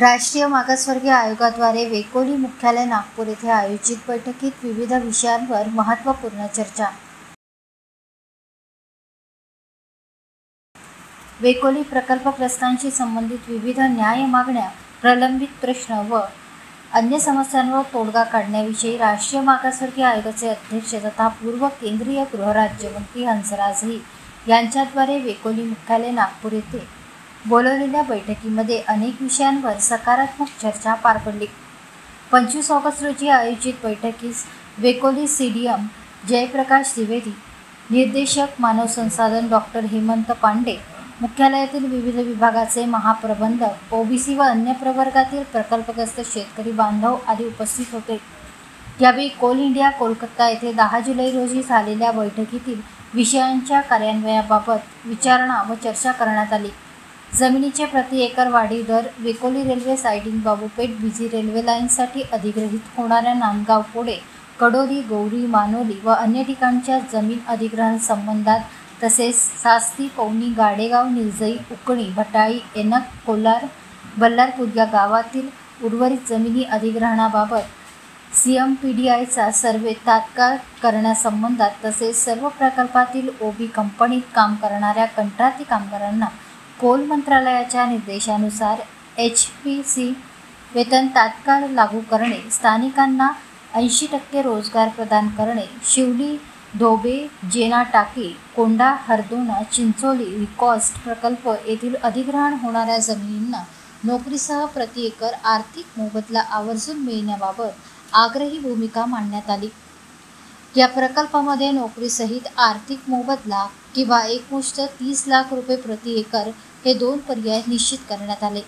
राष्ट्रीय मागासवर्गीय आयोगाद्वारे वेकोली मुख्यालय नागपूर येथे आयोजित बैठकीत विविध विषयांवर महत्त्वपूर्ण चर्चा। वेकोली प्रकल्पग्रस्तांशी संबंधित विविध न्याय मागण्या, प्रलंबित प्रश्न व अन्य समस्यांवर तोडगा काढण्याविषयी राष्ट्रीय मागासवर्गीय आयोगाचे अध्यक्ष तथा पूर्व केंद्रीय गृहराज्यमंत्री हंसराज अहिर यांच्याद्वारे वेकोली मुख्यालय नागपूर येथे बोलवलेल्या बैठकीमध्ये अनेक विषयांवर सकारात्मक चर्चा पार पडली। 25 ऑगस्ट रोजी आयोजित बैठकीस वेकोली सीडीएम जयप्रकाश द्विवेदी, निर्देशक मानव संसाधन डॉक्टर हेमंत पांडे, मुख्यालयातील विविध विभागाचे महाप्रबंधक, ओबीसी व अन्य प्रवर्गातील प्रकल्पग्रस्त शेतकरी बांधव आदी उपस्थित होते। यावेळी कोल इंडिया कोलकाता येथे 10 जुलै रोजी झालेल्या बैठकीतील विषयांच्या कार्यान्वयनाबाबत विचारणा व चर्चा करण्यात आली। जमिनीचे प्रति एकर वाढीव दर, वेकोली रेल्वे सायडिंग बाबूपेठ बिझी रेल्वे लाईनसाठी अधिग्रहित होणाऱ्या नांदगाव पोळे, कडोली, गौरी, मानोली व अन्य ठिकाणच्या जमीन अधिग्रहण संबंधात, तसेच सास्ती, पवनी, गाडेगाव, निलजई, उकणी, भटाळी, एनक, कोलार, बल्लारपूर या गावातील उर्वरित जमिनी अधिग्रहणाबाबत CMPDIचा सर्वे तात्काळ करण्यासंबंधात, तसेच सर्व प्रकल्पातील ओबी कंपनीत काम करणाऱ्या कंत्राटी कामगारांना कोल मंत्रालयाच्या निर्देशानुसार HPC वेतन तात्काळ लागू करणे, स्थानिकांना 80% रोजगार प्रदान करणे, शिवली, धोबे, जेना टाकी, कोंडा, हरदोना, चिंचोली, रिकॉस्ट प्रकल्प येथील अधिग्रहण होणाऱ्या जमिनींना नोकरीसह प्रति एकर आर्थिक मोबदला आवर्जून मिळण्याबाबत आग्रही भूमिका मांडण्यात आली। या प्रकल्पामध्ये नोकरीसहित आर्थिक मोबदला किंवा एकमुष्ट 30 लाख रुपये प्रति एकर हे 2 पर्याय निश्चित करण्यात आले।